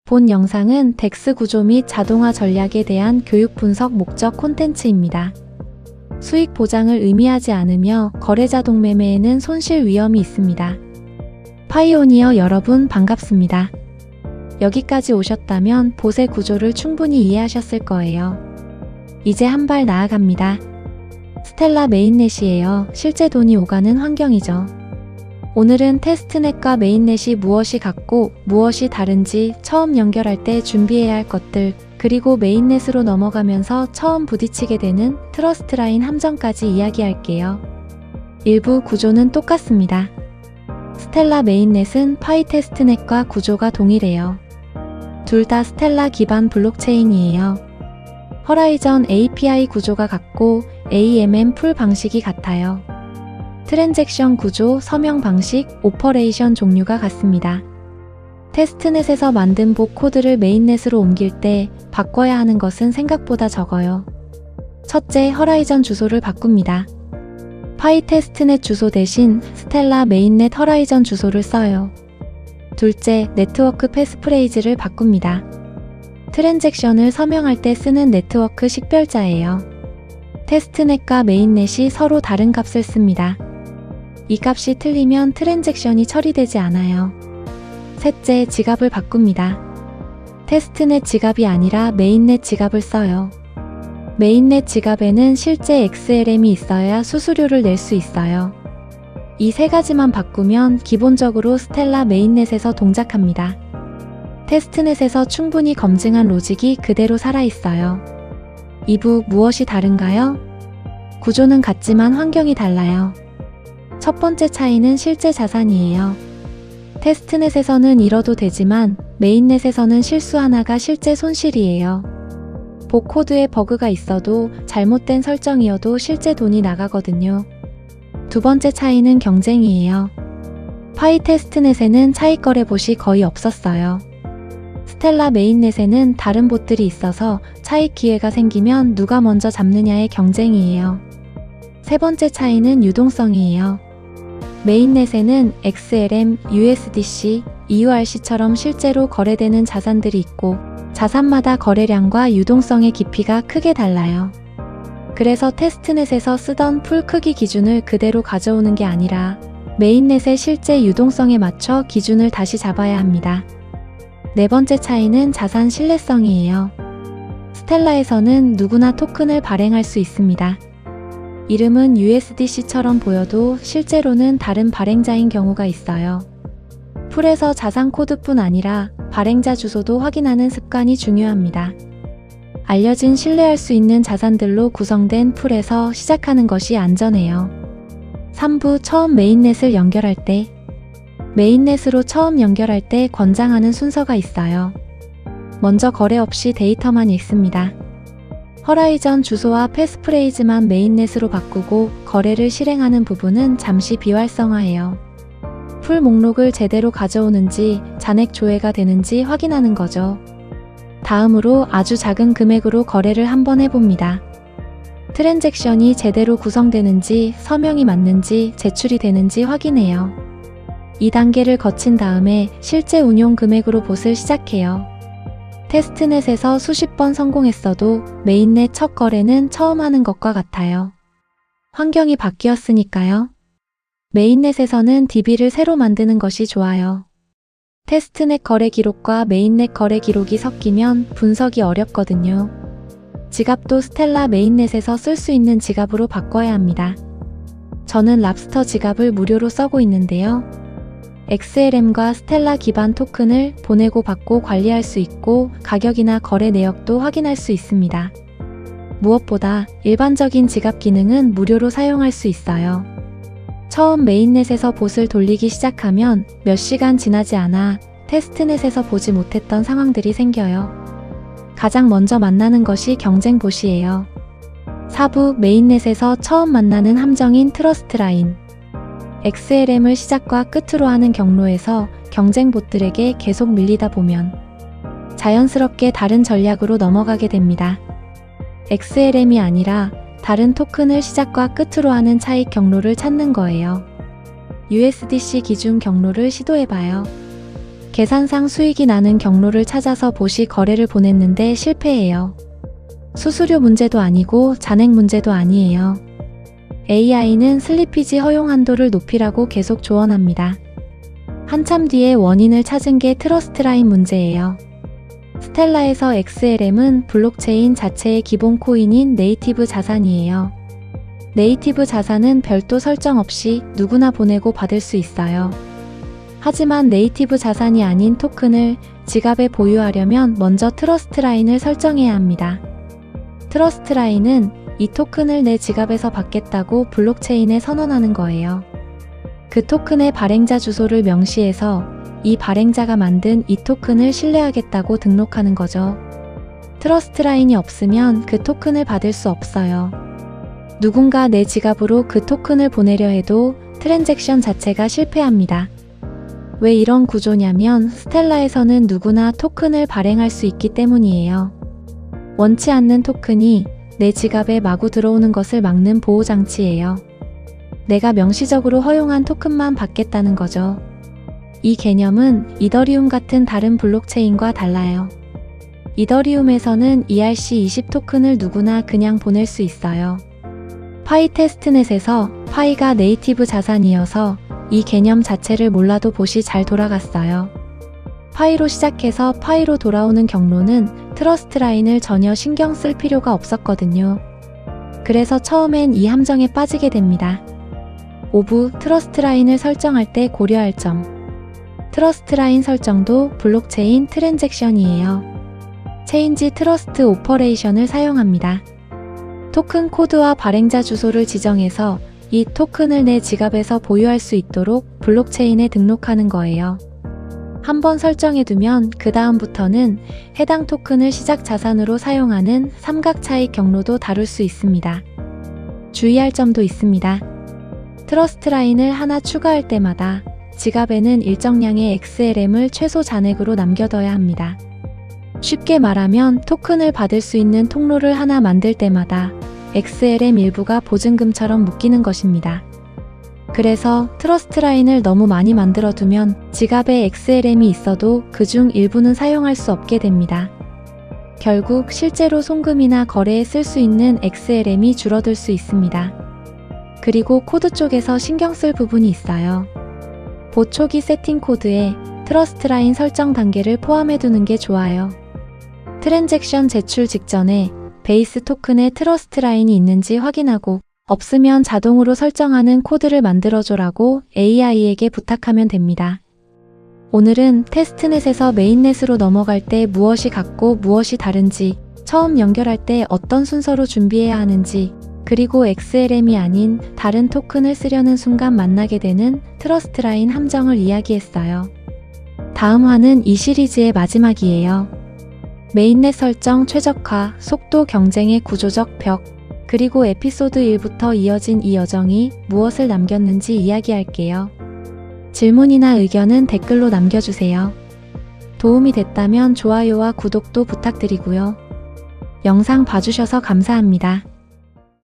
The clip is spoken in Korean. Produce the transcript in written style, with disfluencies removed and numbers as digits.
본 영상은 덱스 구조 및 자동화 전략에 대한 교육 분석 목적 콘텐츠입니다. 수익 보장을 의미하지 않으며 거래자 동매매에는 손실 위험이 있습니다. 파이오니어 여러분 반갑습니다. 여기까지 오셨다면 봇의 구조를 충분히 이해하셨을 거예요. 이제 한 발 나아갑니다. 스텔라 메인넷이에요. 실제 돈이 오가는 환경이죠. 오늘은 테스트넷과 메인넷이 무엇이 같고 무엇이 다른지, 처음 연결할 때 준비해야 할 것들, 그리고 메인넷으로 넘어가면서 처음 부딪히게 되는 트러스트 라인 함정까지 이야기할게요. 일부 구조는 똑같습니다. 스텔라 메인넷은 파이 테스트넷과 구조가 동일해요. 둘 다 스텔라 기반 블록체인이에요. 허라이전 API 구조가 같고 AMM 풀 방식이 같아요. 트랜잭션 구조, 서명 방식, 오퍼레이션 종류가 같습니다. 테스트넷에서 만든 봇 코드를 메인넷으로 옮길 때 바꿔야 하는 것은 생각보다 적어요. 첫째, 허라이전 주소를 바꿉니다. 파이 테스트넷 주소 대신 스텔라 메인넷 허라이전 주소를 써요. 둘째, 네트워크 패스프레이즈를 바꿉니다. 트랜잭션을 서명할 때 쓰는 네트워크 식별자예요. 테스트넷과 메인넷이 서로 다른 값을 씁니다. 이 값이 틀리면 트랜잭션이 처리되지 않아요. 셋째, 지갑을 바꿉니다. 테스트넷 지갑이 아니라 메인넷 지갑을 써요. 메인넷 지갑에는 실제 XLM이 있어야 수수료를 낼 수 있어요. 이 세 가지만 바꾸면 기본적으로 스텔라 메인넷에서 동작합니다. 테스트넷에서 충분히 검증한 로직이 그대로 살아있어요. 2부 무엇이 다른가요? 구조는 같지만 환경이 달라요. 첫 번째 차이는 실제 자산이에요. 테스트넷에서는 잃어도 되지만 메인넷에서는 실수 하나가 실제 손실이에요. 봇 코드에 버그가 있어도 잘못된 설정이어도 실제 돈이 나가거든요. 두 번째 차이는 경쟁이에요. 파이 테스트넷에는 차익 거래 봇이 거의 없었어요. 스텔라 메인넷에는 다른 봇들이 있어서 차익 기회가 생기면 누가 먼저 잡느냐의 경쟁이에요. 세 번째 차이는 유동성이에요. 메인넷에는 XLM, USDC, EURC처럼 실제로 거래되는 자산들이 있고 자산마다 거래량과 유동성의 깊이가 크게 달라요. 그래서 테스트넷에서 쓰던 풀 크기 기준을 그대로 가져오는 게 아니라 메인넷의 실제 유동성에 맞춰 기준을 다시 잡아야 합니다. 네 번째 차이는 자산 신뢰성이에요. 스텔라에서는 누구나 토큰을 발행할 수 있습니다. 이름은 USDC처럼 보여도 실제로는 다른 발행자인 경우가 있어요. 풀에서 자산 코드뿐 아니라 발행자 주소도 확인하는 습관이 중요합니다. 알려진 신뢰할 수 있는 자산들로 구성된 풀에서 시작하는 것이 안전해요. 3부 처음 메인넷을 연결할 때, 메인넷으로 처음 연결할 때 권장하는 순서가 있어요. 먼저 거래 없이 데이터만 읽습니다. 허라이전 주소와 패스프레이즈만 메인넷으로 바꾸고 거래를 실행하는 부분은 잠시 비활성화해요. 풀 목록을 제대로 가져오는지, 잔액 조회가 되는지 확인하는 거죠. 다음으로 아주 작은 금액으로 거래를 한번 해봅니다. 트랜잭션이 제대로 구성되는지, 서명이 맞는지, 제출이 되는지 확인해요. 이 단계를 거친 다음에 실제 운용 금액으로 봇을 시작해요. 테스트넷에서 수십 번 성공했어도 메인넷 첫 거래는 처음 하는 것과 같아요. 환경이 바뀌었으니까요. 메인넷에서는 DB를 새로 만드는 것이 좋아요. 테스트넷 거래 기록과 메인넷 거래 기록이 섞이면 분석이 어렵거든요. 지갑도 스텔라 메인넷에서 쓸 수 있는 지갑으로 바꿔야 합니다. 저는 랍스터 지갑을 무료로 써고 있는데요. XLM과 스텔라 기반 토큰을 보내고 받고 관리할 수 있고 가격이나 거래 내역도 확인할 수 있습니다. 무엇보다 일반적인 지갑 기능은 무료로 사용할 수 있어요. 처음 메인넷에서 봇을 돌리기 시작하면 몇 시간 지나지 않아 테스트넷에서 보지 못했던 상황들이 생겨요. 가장 먼저 만나는 것이 경쟁 봇이에요. 4부 메인넷에서 처음 만나는 함정인 트러스트 라인. XLM을 시작과 끝으로 하는 경로에서 경쟁 봇들에게 계속 밀리다 보면 자연스럽게 다른 전략으로 넘어가게 됩니다. XLM이 아니라 다른 토큰을 시작과 끝으로 하는 차익 경로를 찾는 거예요. USDC 기준 경로를 시도해봐요. 계산상 수익이 나는 경로를 찾아서 봇이 거래를 보냈는데 실패해요. 수수료 문제도 아니고 잔액 문제도 아니에요. AI는 슬리피지 허용 한도를 높이라고 계속 조언합니다. 한참 뒤에 원인을 찾은 게 트러스트라인 문제예요. 스텔라에서 XLM은 블록체인 자체의 기본 코인인 네이티브 자산이에요. 네이티브 자산은 별도 설정 없이 누구나 보내고 받을 수 있어요. 하지만 네이티브 자산이 아닌 토큰을 지갑에 보유하려면 먼저 트러스트 라인을 설정해야 합니다. 트러스트 라인은 이 토큰을 내 지갑에서 받겠다고 블록체인에 선언하는 거예요. 그 토큰의 발행자 주소를 명시해서 이 발행자가 만든 이 토큰을 신뢰하겠다고 등록하는 거죠. 트러스트 라인이 없으면 그 토큰을 받을 수 없어요. 누군가 내 지갑으로 그 토큰을 보내려 해도 트랜잭션 자체가 실패합니다. 왜 이런 구조냐면 스텔라에서는 누구나 토큰을 발행할 수 있기 때문이에요. 원치 않는 토큰이 내 지갑에 마구 들어오는 것을 막는 보호장치예요. 내가 명시적으로 허용한 토큰만 받겠다는 거죠. 이 개념은 이더리움 같은 다른 블록체인과 달라요. 이더리움에서는 ERC20 토큰을 누구나 그냥 보낼 수 있어요. 파이 테스트넷에서 파이가 네이티브 자산이어서 이 개념 자체를 몰라도 봇이 잘 돌아갔어요. 파이로 시작해서 파이로 돌아오는 경로는 트러스트 라인을 전혀 신경 쓸 필요가 없었거든요. 그래서 처음엔 이 함정에 빠지게 됩니다. 5부 트러스트 라인을 설정할 때 고려할 점. 트러스트 라인 설정도 블록체인 트랜잭션이에요. 체인지 트러스트 오퍼레이션을 사용합니다. 토큰 코드와 발행자 주소를 지정해서 이 토큰을 내 지갑에서 보유할 수 있도록 블록체인에 등록하는 거예요. 한번 설정해두면 그 다음부터는 해당 토큰을 시작 자산으로 사용하는 삼각 차익 경로도 다룰 수 있습니다. 주의할 점도 있습니다. 트러스트 라인을 하나 추가할 때마다 지갑에는 일정량의 XLM을 최소 잔액으로 남겨둬야 합니다. 쉽게 말하면 토큰을 받을 수 있는 통로를 하나 만들 때마다 XLM 일부가 보증금처럼 묶이는 것입니다. 그래서 트러스트 라인을 너무 많이 만들어두면 지갑에 XLM이 있어도 그중 일부는 사용할 수 없게 됩니다. 결국 실제로 송금이나 거래에 쓸 수 있는 XLM이 줄어들 수 있습니다. 그리고 코드 쪽에서 신경 쓸 부분이 있어요. 봇 초기 세팅 코드에 트러스트 라인 설정 단계를 포함해 두는 게 좋아요. 트랜잭션 제출 직전에 베이스 토큰에 트러스트 라인이 있는지 확인하고 없으면 자동으로 설정하는 코드를 만들어줘라고 AI에게 부탁하면 됩니다. 오늘은 테스트넷에서 메인넷으로 넘어갈 때 무엇이 같고 무엇이 다른지, 처음 연결할 때 어떤 순서로 준비해야 하는지, 그리고 XLM이 아닌 다른 토큰을 쓰려는 순간 만나게 되는 트러스트 라인 함정을 이야기했어요. 다음 화는 이 시리즈의 마지막이에요. 메인넷 설정 최적화, 속도 경쟁의 구조적 벽, 그리고 에피소드 1부터 이어진 이 여정이 무엇을 남겼는지 이야기할게요. 질문이나 의견은 댓글로 남겨주세요. 도움이 됐다면 좋아요와 구독도 부탁드리고요. 영상 봐주셔서 감사합니다.